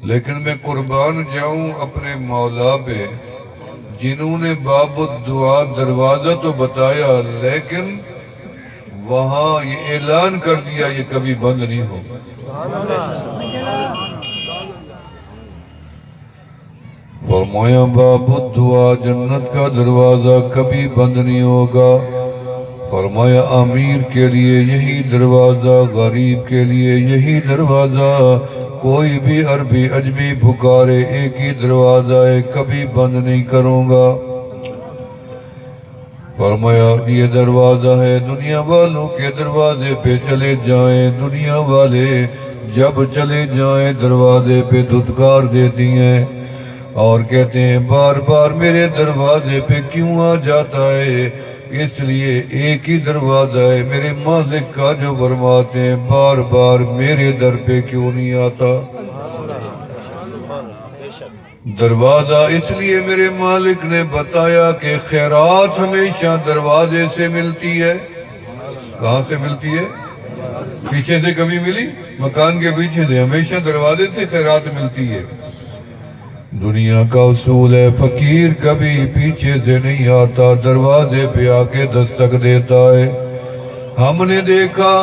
لیکن میں قربان جاؤں اپنے مولا پہ، جنہوں نے باب الدعا دروازہ تو بتایا، لیکن وہاں یہ اعلان کر دیا یہ کبھی بند نہیں ہوگا۔ فرمایا باب الدعا، جنت کا دروازہ کبھی بند نہیں ہوگا۔ فرمایا امیر کے لیے یہی دروازہ، غریب کے لیے یہی دروازہ، کوئی بھی عربی عجمی پکارے ایک ہی دروازہ ہے، کبھی بند نہیں کروں گا۔ فرمایا یہ دروازہ ہے، دنیا والوں کے دروازے پہ چلے جائیں، دنیا والے جب چلے جائیں دروازے پہ دھتکار دیتی ہیں اور کہتے ہیں بار بار میرے دروازے پہ کیوں آ جاتا ہے؟ اس لیے ایک ہی دروازہ ہے میرے مالک کا جو فرماتے ہیں بار بار میرے در پہ کیوں نہیں آتا؟ دروازہ اس لیے میرے مالک نے بتایا کہ خیرات ہمیشہ دروازے سے ملتی ہے۔ کہاں سے ملتی ہے؟ پیچھے سے کبھی ملی؟ مکان کے پیچھے سے، ہمیشہ دروازے سے خیرات ملتی ہے۔ دنیا کا اصول ہے فقیر کبھی پیچھے سے نہیں آتا، دروازے پہ آ کے دستک دیتا ہے۔ ہم نے دیکھا،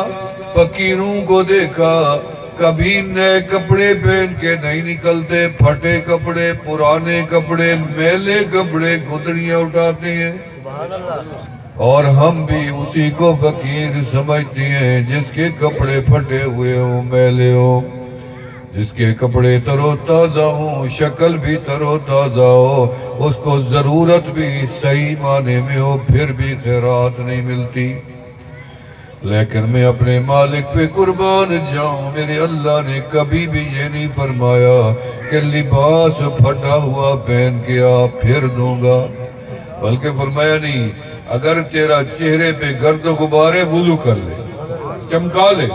فقیروں کو دیکھا، کبھی نئے کپڑے پہن کے نہیں نکلتے، پھٹے کپڑے، پرانے کپڑے، میلے کپڑے، گدڑیاں اٹھاتے ہیں، اور ہم بھی اسی کو فقیر سمجھتے ہیں جس کے کپڑے پھٹے ہوئے ہوں، میلے ہوں، جس کے کپڑے تر و تازہ ہوں، شکل بھی تر و تازہ ہو، اس کو ضرورت بھی صحیح معنی میں ہو، پھر بھی خیرات نہیں ملتی۔ لیکن میں اپنے مالک پہ قربان جاؤں، میرے اللہ نے کبھی بھی یہ نہیں فرمایا کہ لباس پھٹا ہوا پہن کے آ پھر دوں گا، بلکہ فرمایا نہیں، اگر تیرا چہرے پہ گرد و غبار ہے وضو کر لے، چمکا لے۔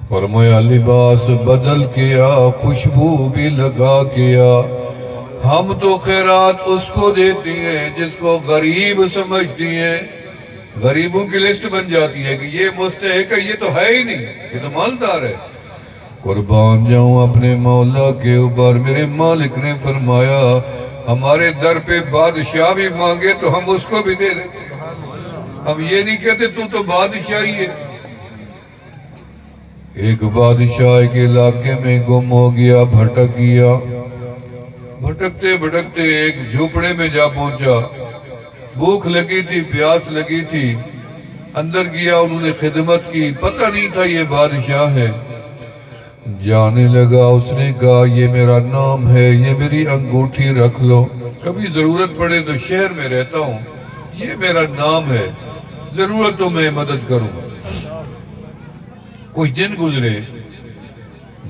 فرمایا لباس بدل کے آ، خوشبو بھی لگا کے آ۔ ہم تو خیرات اس کو دیتی ہیں جس کو غریب سمجھتی ہیں، غریبوں کی لسٹ بن جاتی ہے کہ یہ مستحق ہے، یہ تو ہے ہی نہیں، یہ تو مالدار ہے۔ قربان جاؤں اپنے مولا کے اوپر، میرے مالک نے فرمایا ہمارے در پہ بادشاہ بھی مانگے تو ہم اس کو بھی دے دیتے، ہم یہ نہیں کہتے تو بادشاہ ہی ہے۔ ایک بادشاہ ایک علاقے میں گم ہو گیا، بھٹک گیا، بھٹکتے بھٹکتے ایک جھوپڑے میں جا پہنچا، بھوک لگی تھی، پیاس لگی تھی، اندر گیا، انہوں نے خدمت کی، پتہ نہیں تھا یہ بادشاہ ہے۔ جانے لگا، اس نے کہا یہ میرا نام ہے، یہ میری انگوٹھی رکھ لو، کبھی ضرورت پڑے تو شہر میں رہتا ہوں، یہ میرا نام ہے، ضرورت تو میں مدد کروں گا۔ کچھ دن گزرے،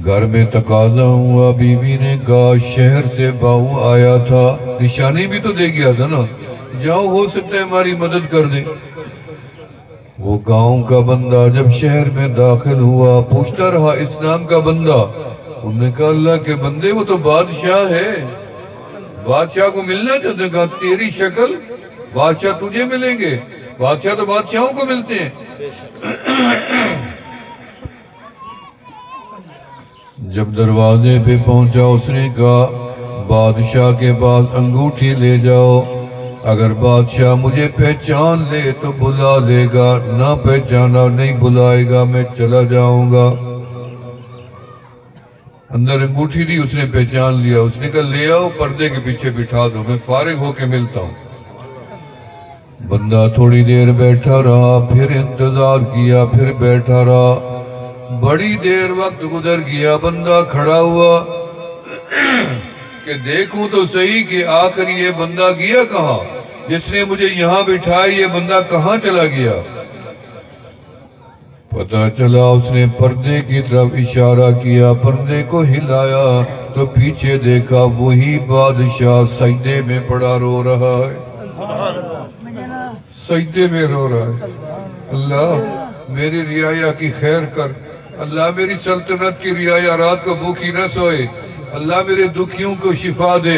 گھر میں تقاضا ہوا، بیوی نے کہا شہر سے بہو آیا تھا، نشانی بھی تو دے گیا تھا نا، جاؤ ہو سکتا ہے ہماری مدد کر دے۔ وہ گاؤں کا بندہ جب شہر میں داخل ہوا، پوچھتا رہا اس نام کا بندہ، انہوں نے کہا اللہ کے بندے وہ تو بادشاہ ہے، بادشاہ کو ملنا چاہتے ہیں۔ کہا تیری شکل، بادشاہ تجھے ملیں گے، بادشاہ تو بادشاہوں کو ملتے ہیں۔ جب دروازے پہ پہنچا، اس نے کہا بادشاہ کے پاس انگوٹھی لے جاؤ، اگر بادشاہ مجھے پہچان لے تو بلا لے گا، نہ پہچانا نہیں بلائے گا میں چلا جاؤں گا۔ اندر انگوٹھی دی، اس نے پہچان لیا، اس نے کہا لے آؤ، پردے کے پیچھے بٹھا دو، میں فارغ ہو کے ملتا ہوں۔ بندہ تھوڑی دیر بیٹھا رہا، پھر انتظار کیا، پھر بیٹھا رہا، بڑی دیر وقت گزر گیا، بندہ کھڑا ہوا کہ دیکھوں تو صحیح کہ آخر یہ بندہ گیا کہاں، جس نے مجھے یہاں بٹھایا یہ بندہ کہاں چلا گیا۔ پتہ چلا اس نے پردے کی طرف اشارہ کیا، پردے کو ہلایا تو پیچھے دیکھا وہی بادشاہ سجدے میں پڑا رو رہا ہے، سجدے میں رو رہا ہے۔ اللہ میری رعایا کی خیر کر، اللہ میری سلطنت کی رعایا رات کو بھوکی نہ سوئے، اللہ میرے دکھیوں کو شفا دے،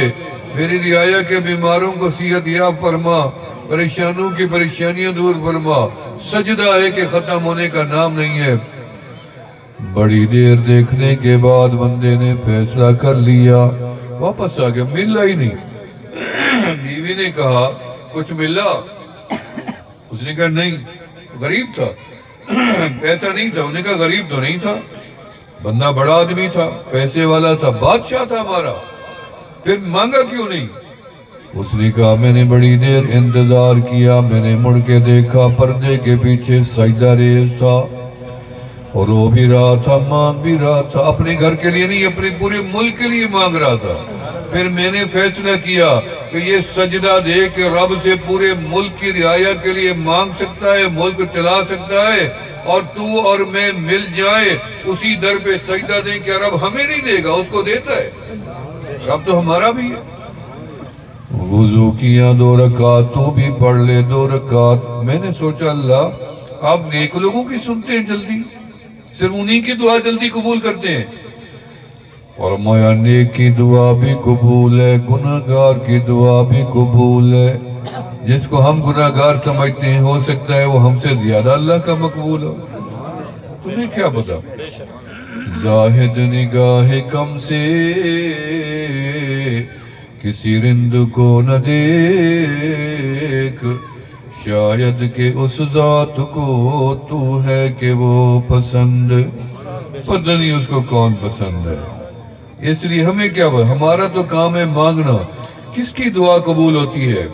میری رعایا کے بیماروں کو صحت یاب فرما، پریشانوں کی پریشانیاں دور فرما۔ سجدہ ہے کہ ختم ہونے کا نام نہیں ہے۔ بڑی دیر دیکھنے کے بعد بندے نے فیصلہ کر لیا، واپس آ گیا، ملا ہی نہیں۔ بیوی نے کہا کچھ ملا؟ اس نے کہا نہیں، غریب تھا، پیسہ نہیں تھا۔ انہوں نے کہا غریب تو نہیں تھا، بندہ بڑا آدمی تھا، پیسے والا تھا، بادشاہ تھا ہمارا، پھر مانگا کیوں نہیں؟ اس نے کہا میں نے بڑی دیر انتظار کیا، میں نے مڑ کے دیکھا پردے کے پیچھے سجدہ ریز تھا، اور وہ بھی رہا تھا، مانگ بھی رہا تھا، اپنے گھر کے لیے نہیں، اپنے پورے ملک کے لیے مانگ رہا تھا۔ پھر میں نے فیصلہ کیا کہ یہ سجدہ دے کے رب سے پورے ملک کی رعایا کے لیے مانگ سکتا ہے، ملک چلا سکتا ہے، اور تو اور میں مل جائیں اسی در پہ سجدہ دیں، کیا رب ہمیں نہیں دے گا؟ اس کو دیتا ہے، رب تو ہمارا بھی ہے۔ وضو کیا 2 رکعت، تو بھی پڑھ لے 2 رکعت۔ میں نے سوچا اللہ آپ نیک لوگوں کی سنتے ہیں جلدی، صرف انہی کی دعا جلدی قبول کرتے ہیں۔ فرمایا نیک کی دعا بھی قبول ہے، گناہگار کی دعا بھی قبول ہے۔ جس کو ہم گناہگار سمجھتے ہیں ہو سکتا ہے وہ ہم سے زیادہ اللہ کا مقبول ہو، تمہیں کیا پتا؟ زاہد نگاہ کم سے کسی رند کو نہ دیکھ، شاید کہ اس ذات کو تو ہے کہ وہ پسند، پتہ نہیں اس کو کون پسند ہے۔ اس لیے ہمیں کیا بات، ہمارا تو کام ہے مانگنا۔ کس کی دعا قبول ہوتی ہے،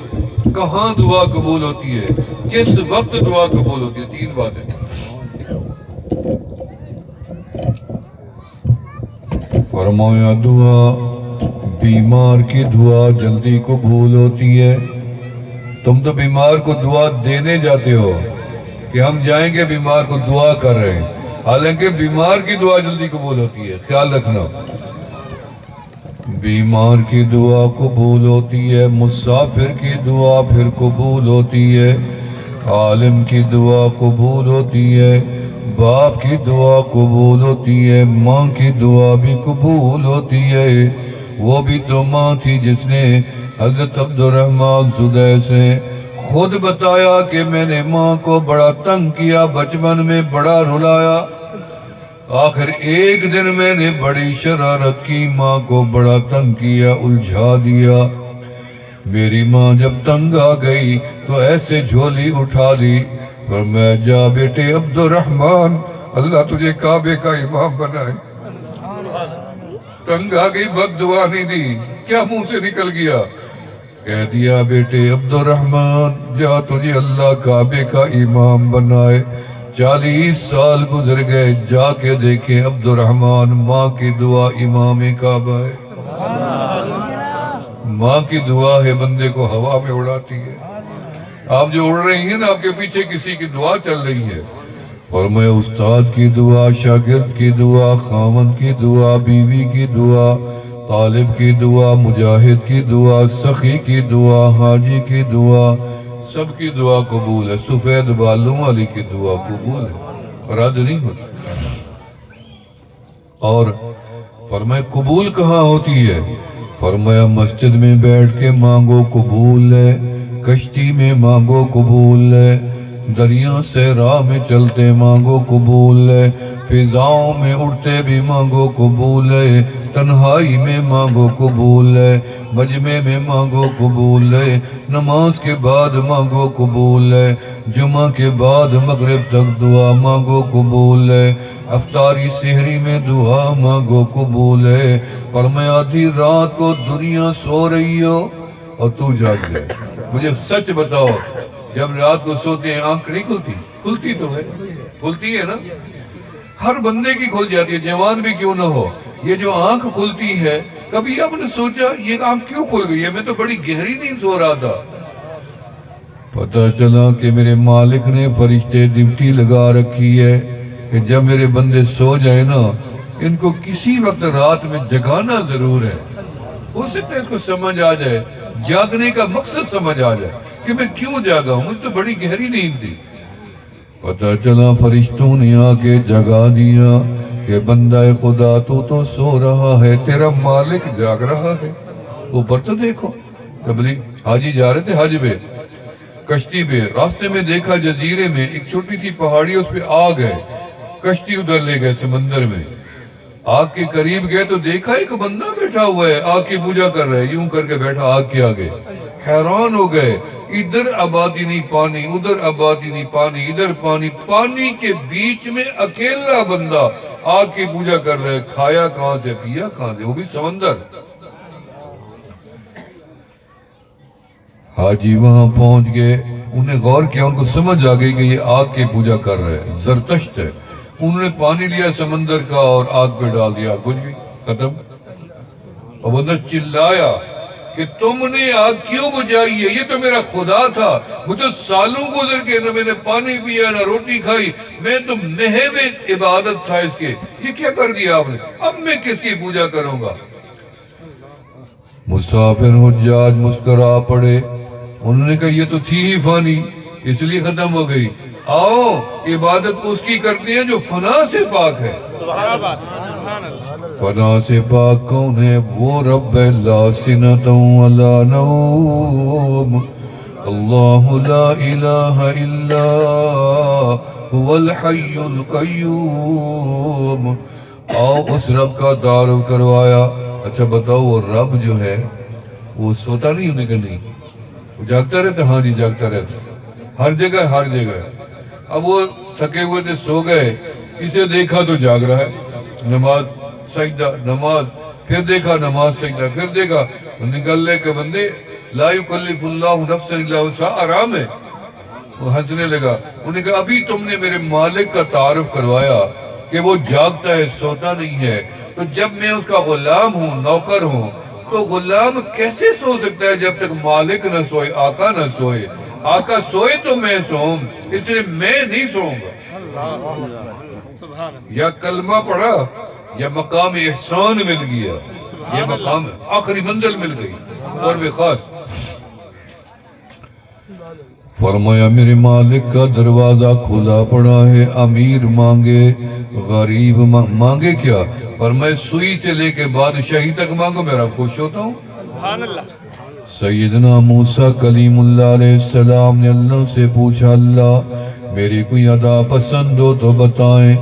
کہاں دعا قبول ہوتی ہے، کس وقت دعا قبول ہوتی ہے، 3 باتیں۔ فرمایا دعا، بیمار کی دعا جلدی قبول ہوتی ہے۔ تم تو بیمار کو دعا دینے جاتے ہو کہ ہم جائیں گے بیمار کو دعا کر رہے ہیں، حالانکہ بیمار کی دعا جلدی قبول ہوتی ہے، خیال رکھنا۔ بیمار کی دعا قبول ہوتی ہے، مسافر کی دعا پھر قبول ہوتی ہے، عالم کی دعا قبول ہوتی ہے، باپ کی دعا قبول ہوتی ہے، ماں کی دعا بھی قبول ہوتی ہے۔ وہ بھی تو ماں تھی جس نے حضرت عبدالرحمن سدیس سے خود بتایا کہ میں نے ماں کو بڑا تنگ کیا، بچپن میں بڑا رلایا، آخر ایک دن میں نے بڑی شرارت کی، ماں کو بڑا تنگ کیا، الجھا دیا۔ میری ماں جب تنگ آ گئی تو ایسے جھولی اٹھا لی، پر میں جا بیٹے عبدالرحمن، اللہ تجھے کعبے کا امام بنائے۔ تنگ آ گئی، بد دعا نہیں دی، کیا منہ سے نکل گیا؟ کہہ دیا بیٹے عبدالرحمن جا تجھے اللہ کعبے کا امام بنائے۔ 40 سال گزر گئے، جا کے دیکھیں عبدالرحمن ماں کی دعا امام کعبہ ہے۔ ماں کی دعا ہے بندے کو ہوا میں اڑاتی ہے۔ آپ جو اڑ رہی ہیں نا، آپ کے پیچھے کسی کی دعا چل رہی ہے۔ فرمایا استاد کی دعا، شاگرد کی دعا، خاوند کی دعا، بیوی کی دعا، طالب کی دعا، مجاہد کی دعا، سخی کی دعا، حاجی کی دعا، سب کی دعا قبول ہے۔ سفید بالوں والی کی دعا قبول ہے، رد نہیں ہوتی۔ اور فرمایا قبول کہاں ہوتی ہے؟ فرمایا مسجد میں بیٹھ کے مانگو قبول ہے، کشتی میں مانگو قبول ہے، دریا صحرا میں چلتے مانگو قبول ہے، فضاؤں میں اڑتے بھی مانگو قبول ہے، تنہائی میں مانگو قبول ہے، مجمع میں مانگو قبول ہے، نماز کے بعد مانگو قبول ہے، جمعہ کے بعد مغرب تک دعا مانگو قبول ہے، افطاری سحری میں دعا مانگو قبول ہے۔ فرمایا آدھی رات کو دنیا سو رہی ہو اور تو جاگ جائے، مجھے سچ بتاؤ جب رات کو سوتے ہیں آنکھ نہیں کھلتی؟ کھلتی تو ہے، کھلتی ہے نا، ہر بندے کی کھل جاتی ہے، جوان بھی کیوں نہ ہو۔ یہ جو آنکھ کھلتی ہے، کبھی آپ نے سوچا یہ آنکھ کیوں کھل گئی ہے؟ میں تو بڑی گہری نیند سو رہا تھا، پتہ چلا کہ میرے مالک نے فرشتے ڈیوٹی لگا رکھی ہے کہ جب میرے بندے سو جائیں نا، ان کو کسی وقت رات میں جگانا ضرور ہے۔ ہو سکتا ہے اس کو سمجھ آ جائے، جاگنے کا مقصد سمجھ آ جائے کہ میں کیوں جاگا ہوں، مجھے تو بڑی گہری نیند تھی۔ پتہ چلا فرشتوں نے آ کے جگا دیا کہ بندہ خدا تو سو رہا ہے، تیرا مالک جاگ رہا ہے۔ اوپر تو دیکھو، تبلیغ حاجی جا رہے تھے حج پہ، کشتی پہ، راستے میں دیکھا جزیرے میں ایک چھوٹی سی پہاڑی، اس پہ آگ ہے، کشتی ادھر لے گئے سمندر میں، آگ کے قریب گئے تو دیکھا ایک بندہ بیٹھا ہوا ہے، آگ کی پوجا کر رہا ہے، یوں کر کے بیٹھا آگ کے آگے۔ حیران ہو گئے، ادھر آبادی نہیں پانی، ادھر آبادی نہیں پانی، ادھر پانی، پانی کے بیچ میں اکیلا بندہ آگ کی پوجا کر رہا ہے، کھایا کہاں سے، پیا کہاں سے، وہ بھی سمندر۔ حاجی وہاں پہنچ گئے، انہیں غور کیا، ان کو سمجھ آ گئی کہ یہ آگ کی پوجا کر رہے ہیں، زرتشت ہے۔ انہوں نے پانی لیا سمندر کا اور آگ پہ ڈال دیا، بجھ گئی، ختم۔ اور بندہ چلایا کہ تم نے آگ کیوں بجھائی ہے، یہ تو میرا خدا تھا، مجھے سالوں گزر کے نہ میں نے پانی پیا نہ روٹی کھائی، میں تو محو عبادت تھا اس کے، یہ کیا کر دیا آپ نے، اب میں کس کی پوجا کروں گا۔ مسافر حجاج مسکرا پڑے، انہوں نے کہا یہ تو تھی ہی فانی، اس لیے ختم ہو گئی، آؤ عبادت اس کی کرتے ہیں جو فنا سے پاک ہے۔ فنا سے پاک کون ہے؟ وہ رب لا سنۃ ولا نوم، اللہ لا الہ الا هو الحی القیوم۔ آؤ اس رب کا تعارف کروایا۔ اچھا بتاؤ وہ رب جو ہے وہ سوتا نہیں ہونے کا، نہیں، وہ جاگتا رہتا، ہاں جی جاگتا رہتا، ہر جگہ ہر جگہ۔ اب وہ تھکے ہوئے تھے، سو گئے، اسے دیکھا تو جاگ رہا ہے، نماز سجدہ نماز، پھر دیکھا نماز سجدہ، پھر دیکھا، نکل لے کہ بندے لا یکلف اللہ نفسا الا وسعها، آرام ہے۔ وہ ہنسنے لگا، انہوں نے کہا ابھی تم نے میرے مالک کا تعارف کروایا کہ وہ جاگتا ہے، سوتا نہیں ہے، تو جب میں اس کا غلام ہوں، نوکر ہوں، تو غلام کیسے سو سکتا ہے جب تک مالک نہ سوئے، آقا نہ سوئے، آقا سوئے تو میں سوؤں، اس لیے میں نہیں سوؤں گا۔ یا کلمہ پڑھا یا مقام احسان مل گیا، یہ مقام آخری منزل مل گئی، اور بھی خاص۔ فرمایا میرے مالک کا دروازہ کھلا پڑا ہے، امیر مانگے، غریب مانگے، کیا؟ فرمایا سوئی سے لے کے بادشاہی تک مانگو، میرا خوش ہوتا ہوں۔ سبحان اللہ۔ سیدنا موسیٰ کلیم اللہ علیہ السلام نے اللہ سے پوچھا، اللہ میری کوئی ادا پسند ہو تو بتائیں۔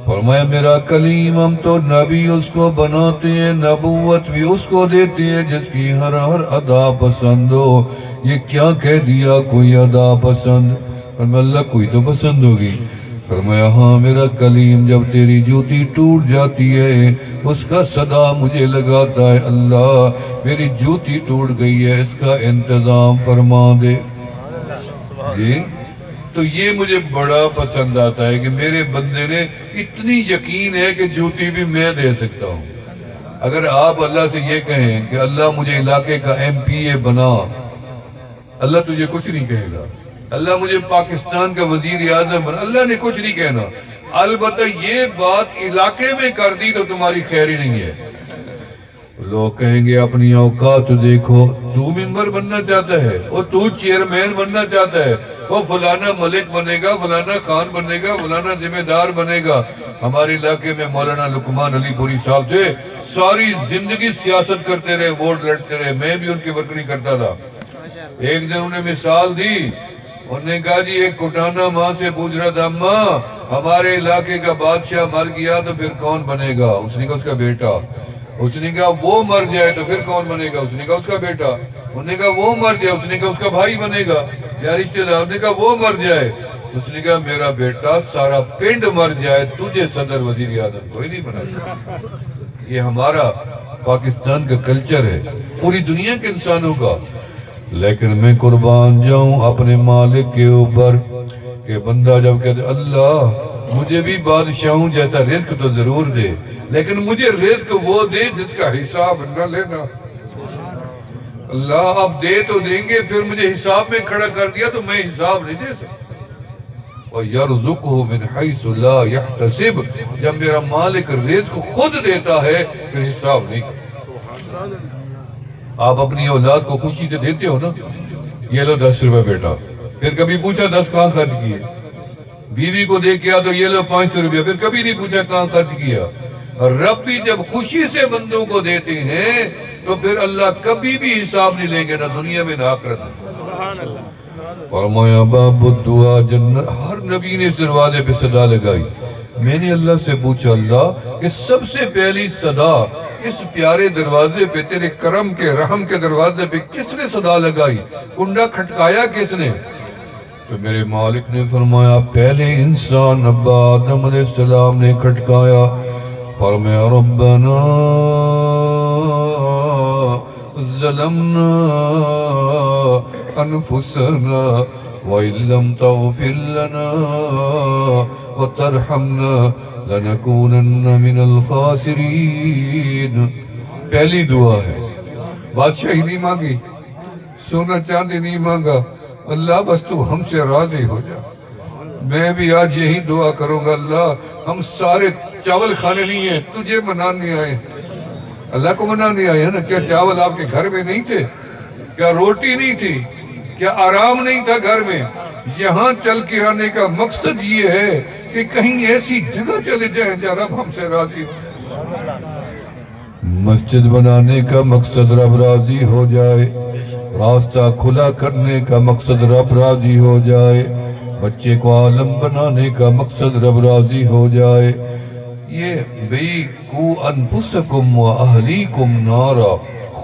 فرمایا میرا کلیم ہم تو نبی اس کو بناتے ہیں، نبوت بھی اس کو دیتے ہیں جس کی ہر ادا پسند ہو۔ یہ کیا کہہ دیا کوئی ادا پسند؟ فرمایا اللہ کوئی تو پسند ہوگی۔ فرمایا ہاں میرا کلیم جب تیری جوتی ٹوٹ جاتی ہے اس کا صدا مجھے لگاتا ہے، اللہ میری جوتی ٹوٹ گئی ہے، اس کا انتظام فرما دے۔ جی تو یہ مجھے بڑا پسند آتا ہے کہ میرے بندے نے اتنی یقین ہے کہ جوتی بھی میں دے سکتا ہوں۔ اگر آپ اللہ سے یہ کہیں کہ اللہ مجھے علاقے کا ایم پی اے بنا، اللہ تجھے کچھ نہیں کہے گا۔ اللہ مجھے پاکستان کا وزیر اعظم بنا، اللہ نے کچھ نہیں کہنا۔ البتہ یہ بات علاقے میں کر دی تو تمہاری خیر ہی نہیں ہے۔ لوگ کہیں گے اپنی اوقات دیکھو، تو ممبر بننا چاہتا ہے، وہ تو چیئرمین بننا چاہتا ہے، وہ فلانا ملک بنے گا، فلانا خان بنے گا، فلانا ذمہ دار بنے گا۔ ہمارے علاقے میں مولانا لقمان علی پوری صاحب تھے، ساری زندگی سیاست کرتے رہے، ووٹ لڑتے رہے، میں بھی ان کی ورکری کرتا تھا۔ ایک دن انہیں مثال دی، انہوں نے کہا جی ایک کٹانا ماں سے پوچھ رہا تھا، ماں ہمارے علاقے کا بادشاہ مر گیا تو پھر کون بنے گا؟ اس نے کہا اس کا بیٹا۔ اس نے کہا وہ مر جائے تو پھر کون بنے گا؟ اس نے کہا اس کا بیٹا۔ انہوں نے کہا وہ مر جائے، اس نے کہا اس کا بھائی بنے گا یا رشتہ دار۔ اس نے کہا وہ مر جائے، اس نے کہا میرا بیٹا سارا پنڈ مر جائے تجھے صدر وزیر اعظم کوئی نہیں بنا سکتا۔ یہ ہمارا پاکستان کا کلچر ہے، پوری دنیا کے انسانوں کا۔ لیکن میں قربان جاؤں اپنے مالک کے اوپر کہ بندہ جب کہتے اللہ مجھے بھی بادشاہوں جیسا رزق تو ضرور دے، لیکن مجھے رزق وہ دے جس کا حساب نہ لینا۔ اللہ آپ دے تو دیں گے، پھر مجھے حساب میں کھڑا کر دیا تو میں حساب نہیں دے سکتا۔ وَيَرْزُقْهُ مِنْ حَيْثُ لَا يَحْتَسِبْ، جب میرا مالک رزق خود دیتا ہے پھر حساب نہیں کرتا۔ آپ اپنی اولاد کو خوشی سے دیتے ہو نا، یہ لو 10 روپے بیٹا، پھر کبھی پوچھا 10 کہاں خرچ کیے؟ بیوی کو دے کیا تو یہ لو 500 روپے، پھر کبھی نہیں پوچھا کہاں خرچ کیا۔ اور رب بھی جب خوشی سے بندوں کو دیتے ہیں تو پھر اللہ کبھی بھی حساب نہیں لیں گے، نہ دنیا میں نہ آخرت میں۔ فرمایا باب الدعا جنت، ہر نبی نے اس دروازے پہ صدا لگائی، میں نے اللہ سے پوچھا اللہ کہ سب سے پہلی صدا اس پیارے دروازے پہ تیرے کرم کے رحم کے دروازے پہ کس نے صدا لگائی، کنڈا کھٹکایا کس نے؟ تو میرے مالک نے فرمایا پہلے انسان ابا آدم علیہ السلام نے کھٹکایا، فرمایا ربنا ظلمنا انفسنا وَإِن لَّمْ تَغْفِرْ لَنَا وَتَرْحَمْنَا لَنَكُونَنَّ مِنَ الْخَاسِرِينَ۔ پہلی دعا ہے، بادشاہی نہیں مانگی، سونا چاندی نہیں مانگا، اللہ بس تو ہم سے راضی ہو جا۔ میں بھی آج یہی دعا کروں گا، اللہ ہم سارے چاول کھانے نہیں ہیں، تجھے منانے آئے، اللہ کو منانے آئے ہیں نا۔ کیا چاول آپ کے گھر میں نہیں تھے؟ کیا روٹی نہیں تھی؟ کیا آرام نہیں تھا گھر میں؟ یہاں چل کے آنے کا مقصد یہ ہے کہ کہیں ایسی جگہ چلے جائیں جہاں رب ہم سے راضی ہو۔ مسجد بنانے کا مقصد رب راضی ہو جائے، راستہ کھلا کرنے کا مقصد رب راضی ہو جائے، بچے کو عالم بنانے کا مقصد رب راضی ہو جائے۔ یہ بھئی کو انفسکم و اہلیکم نارا،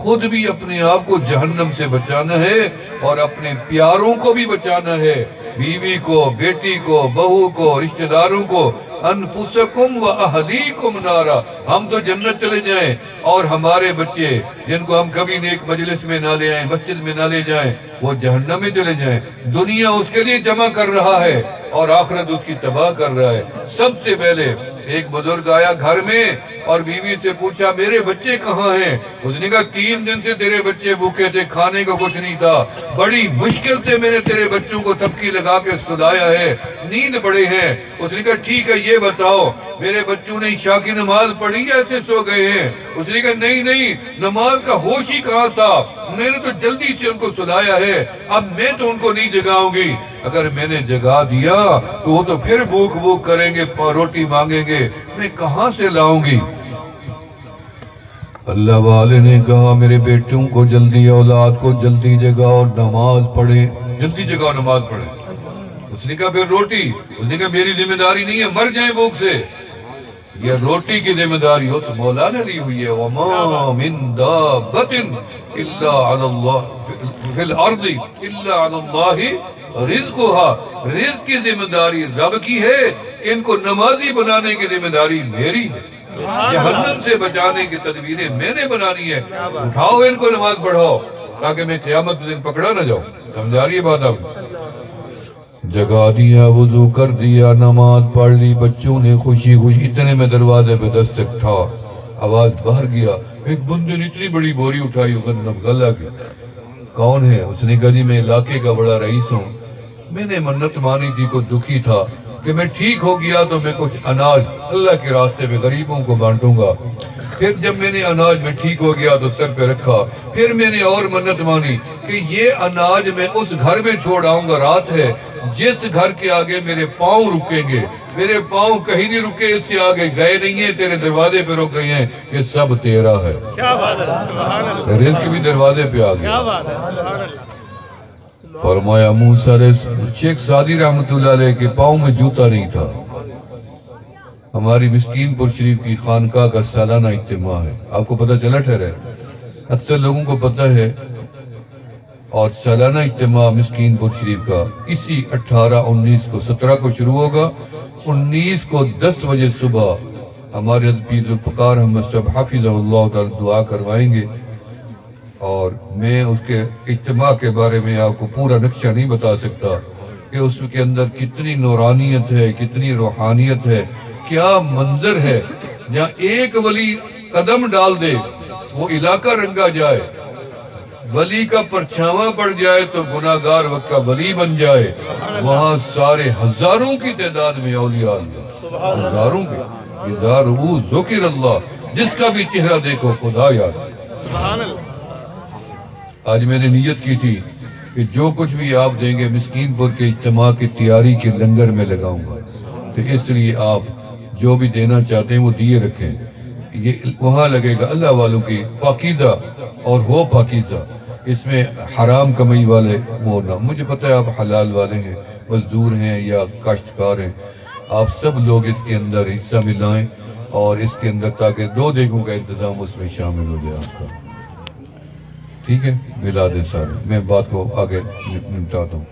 خود بھی اپنے آپ کو جہنم سے بچانا ہے اور اپنے پیاروں کو بھی بچانا ہے، بیوی کو، بیٹی کو، بہو کو، رشتہ داروں کو۔ انفسکم و اہلیکم نارا، ہم تو جنت چلے جائیں اور ہمارے بچے جن کو ہم کبھی نیک مجلس میں نہ لے آئیں، مسجد میں نہ لے جائیں، وہ جہنم میں چلے جائیں۔ دنیا اس کے لیے جمع کر رہا ہے اور آخرت اس کی تباہ کر رہا ہے۔ سب سے پہلے ایک بزرگ آیا گھر میں اور بیوی سے پوچھا میرے بچے کہاں ہیں؟ اس نے کہا 3 دن سے تیرے بچے بھوکے تھے، کھانے کو کچھ نہیں تھا، بڑی مشکل سے میں نے تیرے بچوں کو تھپکی لگا کے سلایا ہے، نیند پڑے ہیں۔ اس نے کہا ٹھیک ہے یہ بتاؤ میرے بچوں نے عشاء کی نماز پڑھی یا ایسے سو گئے ہیں؟ اس نے کہا نہیں نماز کا ہوش ہی کہاں تھا، میں نے تو جلدی سے ان کو سلایا ہے، اب میں تو ان کو نہیں جگاؤں گی، اگر میں نے جگا دیا تو وہ تو پھر بھوک کریں گے، روٹی مانگیں گے، میں کہاں سے لاؤں گی؟ اللہ والے نے کہا میرے بیٹوں کو جلدی، اولاد کو جلدی جگاؤ، نماز پڑھیں، جلدی جگاؤ نماز پڑھیں۔ اس نے کہا پھر روٹی؟ اس نے کہا میری ذمہ داری نہیں ہے، مر جائیں بھوک سے، یہ روٹی کی ذمہ داری اس مولا نے لی ہوئی ہے۔ وَمَا مِن دَابَّةٍ إِلَّا عَلَى اللَّهِ فِي الْأَرْضِ إِلَّا عَلَى اللَّهِ رزقها، رزق کی ذمہ داری رب کی ہے، ان کو نمازی بنانے کی ذمہ داری میری ہے، جہنم سے بچانے کی تدبیریں میں نے بنانی ہے۔ اٹھاؤ ان کو نماز پڑھاؤ تاکہ میں قیامت دن پکڑا نہ جاؤں۔ سمجھا رہی ہے بات آپ؟ جگا دیا، وضو کر دیا، نماز پڑھ لی، بچوں نے خوشی اتنے میں دروازے پہ دستک تھا، آواز باہر گیا، ایک بندے نے اتنی بڑی بوری اٹھائی گندم غلہ کی۔ کون ہے؟ اس نے کہا جی میں علاقے کا بڑا رئیس ہوں، میں نے منت مانی تھی، کوئی دکھی تھا کہ میں ٹھیک ہو گیا تو میں کچھ اناج اللہ کے راستے میں غریبوں کو بانٹوں گا۔ پھر جب میں نے اناج میں ٹھیک ہو گیا تو سر پہ رکھا، پھر میں نے اور منت مانی کہ یہ اناج میں اس گھر میں چھوڑ آؤں گا، رات ہے، جس گھر کے آگے میرے پاؤں رکیں گے، میرے پاؤں کہیں نہیں رکے، اس سے آگے گئے نہیں ہیں، تیرے دروازے پہ رک گئے ہیں، یہ سب تیرا ہے۔ کیا بات ہے، سبحان اللہ، رزق بھی دروازے پہ آ گیا۔ کیا بات ہے، سبحان اللہ۔ فرمایا موسیٰ علیہ شیخ سعدی رحمت اللہ علیہ کے پاؤں میں جوتا نہیں تھا۔ ہماری مسکین پور شریف کی خانقاہ کا سالانہ اجتماع ہے، آپ کو پتہ چلا ٹھہرا ہے؟ اکثر لوگوں کو پتہ ہے، اور سالانہ اجتماع مسکین پور شریف کا اسی 18، 19 کو، 17 کو شروع ہوگا، 19 کو 10 بجے صبح ہمارے حضرت پیر ذوالفقار احمد صاحب حافظہ اللہ تعالی دعا کروائیں گے، اور میں اس کے اجتماع کے بارے میں آپ کو پورا نقشہ نہیں بتا سکتا کہ اس کے اندر کتنی نورانیت ہے، کتنی روحانیت ہے، کیا منظر ہے، جہاں ایک ولی قدم ڈال دے وہ علاقہ رنگا جائے، ولی کا پرچھاواں پڑ جائے تو گناہگار وقت کا ولی بن جائے، وہاں سارے ہزاروں کی تعداد میں اولیاء اللہ، ہزاروں کے، اذا رؤوا ذکر اللہ، جس کا بھی چہرہ دیکھو خدا یاد۔ سبحان اللہ۔ آج میں نے نیت کی تھی کہ جو کچھ بھی آپ دیں گے مسکین پور کے اجتماع کی تیاری کے لنگر میں لگاؤں گا، تو اس لیے آپ جو بھی دینا چاہتے ہیں وہ دیے رکھیں، یہ وہاں لگے گا، اللہ والوں کی پاکیزہ اور ہو پاکیزہ، اس میں حرام کمائی والے وہ نہ، مجھے پتہ ہے آپ حلال والے ہیں، مزدور ہیں یا کاشتکار ہیں، آپ سب لوگ اس کے اندر حصہ ملائیں اور اس کے اندر تاکہ 2 دیگوں کا انتظام اس میں شامل ہو جائے آپ کا. ٹھیک ہے، ملا دیں سارے. میں بات کو آگے نمٹاتا ہوں.